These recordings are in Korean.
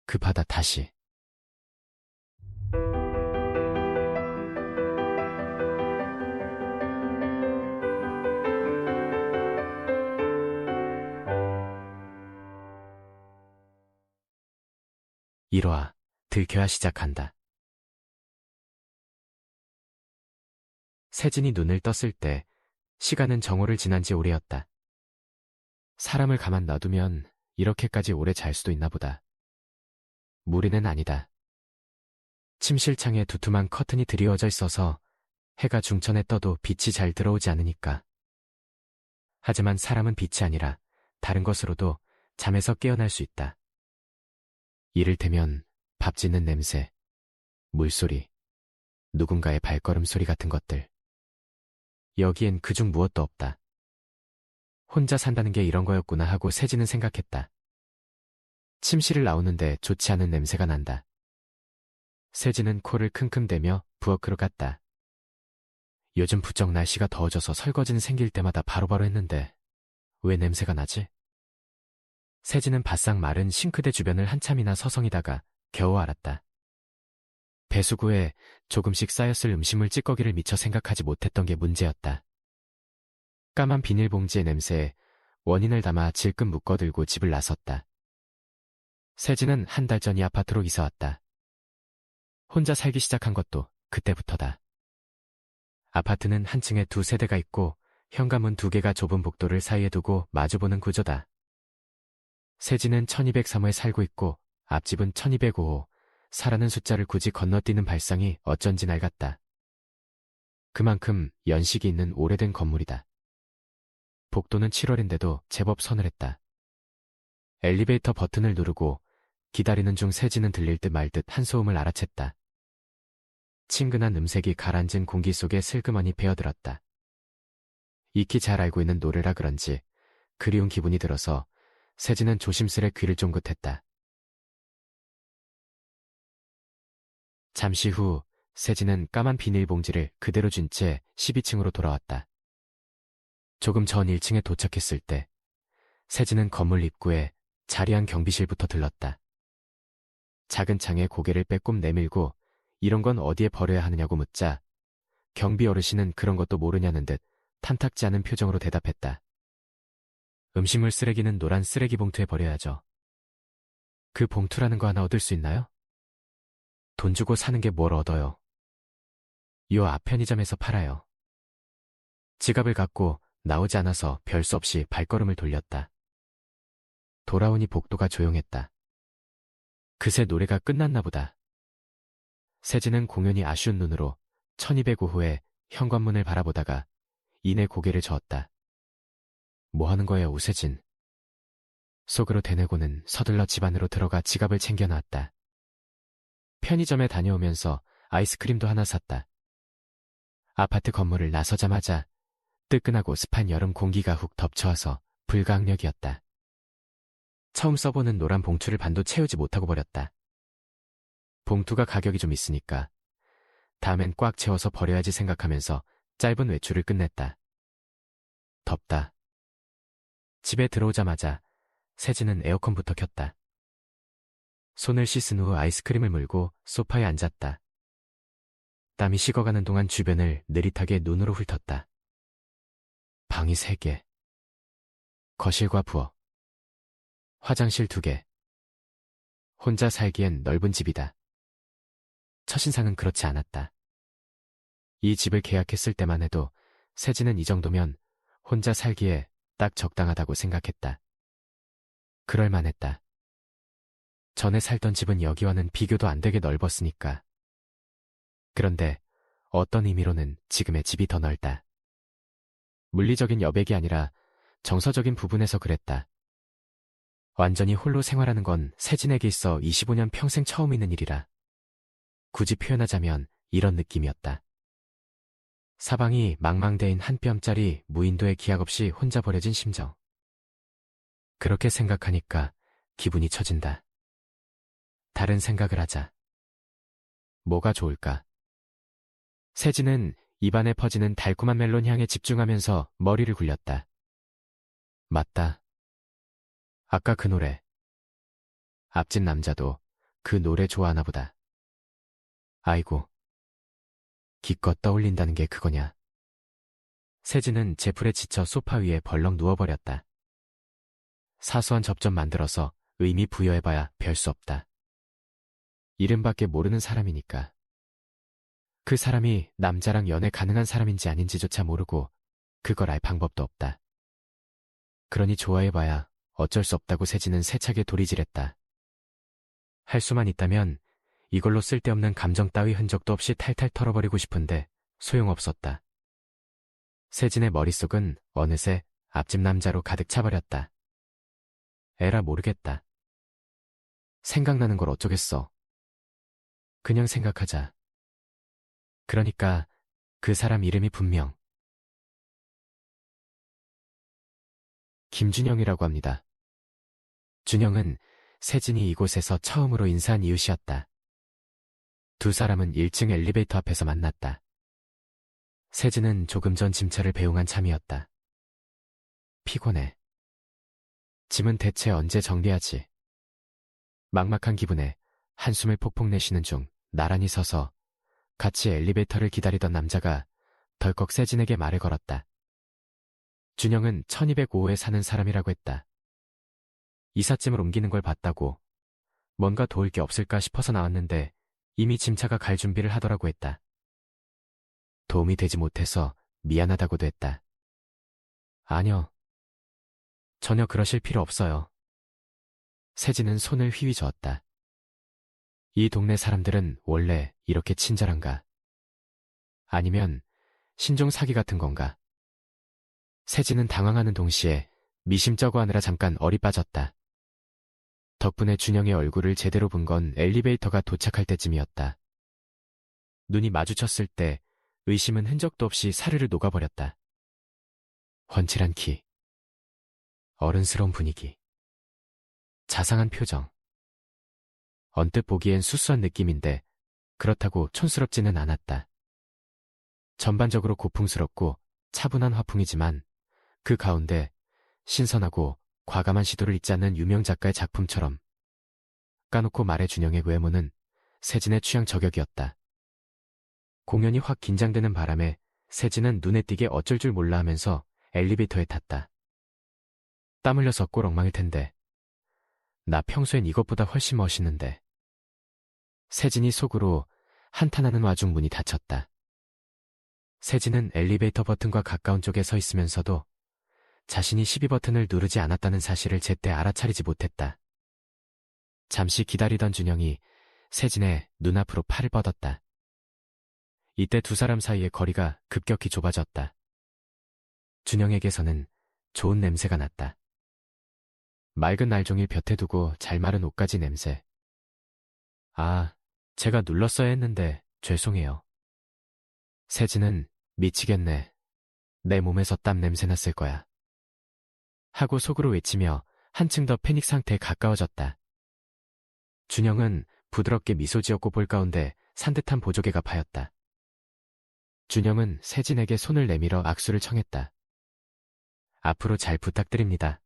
그 바다 다시. 일화, 들켜야 시작한다. 세진이 눈을 떴을 때 시간은 정오를 지난 지 오래였다. 사람을 가만 놔두면 이렇게까지 오래 잘 수도 있나 보다. 무리는 아니다. 침실창에 두툼한 커튼이 드리워져 있어서 해가 중천에 떠도 빛이 잘 들어오지 않으니까. 하지만 사람은 빛이 아니라 다른 것으로도 잠에서 깨어날 수 있다. 이를테면 밥 짓는 냄새, 물소리, 누군가의 발걸음 소리 같은 것들. 여기엔 그중 무엇도 없다. 혼자 산다는 게 이런 거였구나 하고 세진은 생각했다. 침실을 나오는데 좋지 않은 냄새가 난다. 세진은 코를 킁킁대며 부엌으로 갔다. 요즘 부쩍 날씨가 더워져서 설거지는 생길 때마다 바로바로 했는데 왜 냄새가 나지? 세진은 바싹 마른 싱크대 주변을 한참이나 서성이다가 겨우 알았다. 배수구에 조금씩 쌓였을 음식물 찌꺼기를 미처 생각하지 못했던 게 문제였다. 까만 비닐봉지의 냄새에 원인을 담아 질끈 묶어들고 집을 나섰다. 세진은 한 달 전 이 아파트로 이사왔다. 혼자 살기 시작한 것도 그때부터다. 아파트는 한 층에 두 세대가 있고 현관문 두 개가 좁은 복도를 사이에 두고 마주보는 구조다. 세진은 1203호에 살고 있고 앞집은 1205호, 사라는 숫자를 굳이 건너뛰는 발상이 어쩐지 낡았다. 그만큼 연식이 있는 오래된 건물이다. 복도는 7월인데도 제법 서늘했다. 엘리베이터 버튼을 누르고 기다리는 중 세진은 들릴 듯 말 듯 한 소음을 알아챘다. 친근한 음색이 가라앉은 공기 속에 슬그머니 배어들었다. 익히 잘 알고 있는 노래라 그런지 그리운 기분이 들어서 세진은 조심스레 귀를 쫑긋했다. 잠시 후 세진은 까만 비닐봉지를 그대로 쥔 채 12층으로 돌아왔다. 조금 전 1층에 도착했을 때 세진은 건물 입구에 자리한 경비실부터 들렀다. 작은 창에 고개를 빼꼼 내밀고 이런 건 어디에 버려야 하느냐고 묻자 경비 어르신은 그런 것도 모르냐는 듯 탐탁지 않은 표정으로 대답했다. 음식물 쓰레기는 노란 쓰레기 봉투에 버려야죠. 그 봉투라는 거 하나 얻을 수 있나요? 돈 주고 사는 게 뭘 얻어요. 요 앞 편의점에서 팔아요. 지갑을 갖고 나오지 않아서 별 수 없이 발걸음을 돌렸다. 돌아오니 복도가 조용했다. 그새 노래가 끝났나 보다. 세진은 공연히 아쉬운 눈으로 1205호의 현관문을 바라보다가 이내 고개를 저었다. 뭐 하는 거예요, 우세진? 속으로 되뇌고는 서둘러 집 안으로 들어가 지갑을 챙겨놨다. 편의점에 다녀오면서 아이스크림도 하나 샀다. 아파트 건물을 나서자마자 뜨끈하고 습한 여름 공기가 훅 덮쳐와서 불가항력이었다. 처음 써보는 노란 봉투를 반도 채우지 못하고 버렸다. 봉투가 가격이 좀 있으니까 다음엔 꽉 채워서 버려야지 생각하면서 짧은 외출을 끝냈다. 덥다. 집에 들어오자마자 세진은 에어컨부터 켰다. 손을 씻은 후 아이스크림을 물고 소파에 앉았다. 땀이 식어가는 동안 주변을 느릿하게 눈으로 훑었다. 방이 3개. 거실과 부엌. 화장실 2개. 혼자 살기엔 넓은 집이다. 첫인상은 그렇지 않았다. 이 집을 계약했을 때만 해도 세진은 이 정도면 혼자 살기에 딱 적당하다고 생각했다. 그럴만했다. 전에 살던 집은 여기와는 비교도 안 되게 넓었으니까. 그런데 어떤 의미로는 지금의 집이 더 넓다. 물리적인 여백이 아니라 정서적인 부분에서 그랬다. 완전히 홀로 생활하는 건 세진에게 있어 25년 평생 처음 있는 일이라. 굳이 표현하자면 이런 느낌이었다. 사방이 망망대인 한 뼘짜리 무인도에 기약 없이 혼자 버려진 심정. 그렇게 생각하니까 기분이 처진다. 다른 생각을 하자. 뭐가 좋을까? 세진은 입안에 퍼지는 달콤한 멜론 향에 집중하면서 머리를 굴렸다. 맞다. 아까 그 노래. 앞집 남자도 그 노래 좋아하나 보다. 아이고. 기껏 떠올린다는 게 그거냐. 세진은 제풀에 지쳐 소파 위에 벌렁 누워버렸다. 사소한 접점 만들어서 의미 부여해봐야 별 수 없다. 이름밖에 모르는 사람이니까. 그 사람이 남자랑 연애 가능한 사람인지 아닌지조차 모르고 그걸 알 방법도 없다. 그러니 좋아해봐야 어쩔 수 없다고 세진은 세차게 도리질했다. 할 수만 있다면 이걸로 쓸데없는 감정 따위 흔적도 없이 탈탈 털어버리고 싶은데 소용없었다. 세진의 머릿속은 어느새 앞집 남자로 가득 차버렸다. 에라 모르겠다. 생각나는 걸 어쩌겠어. 그냥 생각하자. 그러니까 그 사람 이름이 분명 김준영이라고 합니다. 준영은 세진이 이곳에서 처음으로 인사한 이웃이었다. 두 사람은 1층 엘리베이터 앞에서 만났다. 세진은 조금 전 짐차를 배웅한 참이었다. 피곤해. 짐은 대체 언제 정리하지? 막막한 기분에 한숨을 폭폭 내쉬는 중 나란히 서서 같이 엘리베이터를 기다리던 남자가 덜컥 세진에게 말을 걸었다. 준영은 1205호에 사는 사람이라고 했다. 이삿짐을 옮기는 걸 봤다고 뭔가 도울 게 없을까 싶어서 나왔는데 이미 짐차가 갈 준비를 하더라고 했다. 도움이 되지 못해서 미안하다고도 했다. 아니요. 전혀 그러실 필요 없어요. 세진은 손을 휘휘 저었다. 이 동네 사람들은 원래 이렇게 친절한가? 아니면 신종 사기 같은 건가? 세진은 당황하는 동시에 미심쩍어하느라 잠깐 얼이 빠졌다. 덕분에 준영의 얼굴을 제대로 본 건 엘리베이터가 도착할 때쯤이었다. 눈이 마주쳤을 때 의심은 흔적도 없이 사르르 녹아버렸다. 훤칠한 키, 어른스러운 분위기, 자상한 표정. 언뜻 보기엔 수수한 느낌인데 그렇다고 촌스럽지는 않았다. 전반적으로 고풍스럽고 차분한 화풍이지만 그 가운데 신선하고 과감한 시도를 잊지 않는 유명 작가의 작품처럼 까놓고 말해 준영의 외모는 세진의 취향 저격이었다. 공연이 확 긴장되는 바람에 세진은 눈에 띄게 어쩔 줄 몰라 하면서 엘리베이터에 탔다. 땀 흘려서 꼴 엉망일 텐데. 나 평소엔 이것보다 훨씬 멋있는데. 세진이 속으로 한탄하는 와중 문이 닫혔다. 세진은 엘리베이터 버튼과 가까운 쪽에 서 있으면서도 자신이 12버튼을 누르지 않았다는 사실을 제때 알아차리지 못했다. 잠시 기다리던 준영이 세진의 눈앞으로 팔을 뻗었다. 이때 두 사람 사이의 거리가 급격히 좁아졌다. 준영에게서는 좋은 냄새가 났다. 맑은 날종일 볕에 두고 잘 마른 옷가지 냄새. 아, 제가 눌렀어야 했는데 죄송해요. 세진은 미치겠네. 내 몸에서 땀 냄새 났을 거야. 하고 속으로 외치며 한층 더 패닉 상태에 가까워졌다. 준영은 부드럽게 미소 지었고 볼 가운데 산뜻한 보조개가 파였다. 준영은 세진에게 손을 내밀어 악수를 청했다. 앞으로 잘 부탁드립니다.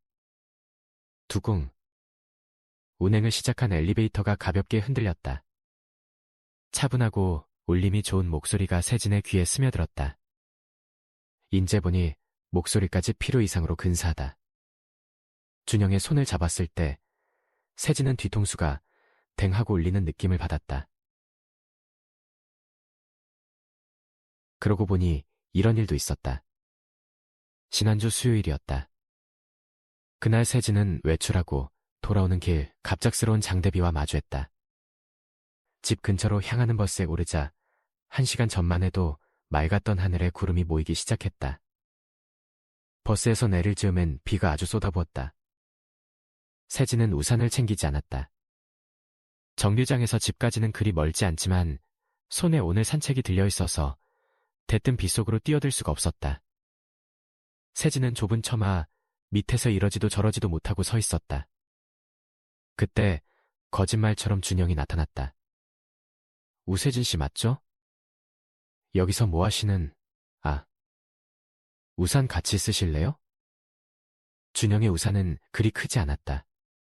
두궁. 운행을 시작한 엘리베이터가 가볍게 흔들렸다. 차분하고 울림이 좋은 목소리가 세진의 귀에 스며들었다. 인제 보니 목소리까지 필요 이상으로 근사하다. 준영의 손을 잡았을 때 세진은 뒤통수가 댕하고 울리는 느낌을 받았다. 그러고 보니 이런 일도 있었다. 지난주 수요일이었다. 그날 세진은 외출하고 돌아오는 길 갑작스러운 장대비와 마주했다. 집 근처로 향하는 버스에 오르자 1시간 전만 해도 맑았던 하늘에 구름이 모이기 시작했다. 버스에서 내릴 즈음엔 비가 아주 쏟아부었다. 세진은 우산을 챙기지 않았다. 정류장에서 집까지는 그리 멀지 않지만 손에 오늘 산책이 들려있어서 대뜸 빗속으로 뛰어들 수가 없었다. 세진은 좁은 처마 밑에서 이러지도 저러지도 못하고 서 있었다. 그때 거짓말처럼 준영이 나타났다. 우세진 씨 맞죠? 여기서 뭐 하시는, 우산 같이 쓰실래요? 준영의 우산은 그리 크지 않았다.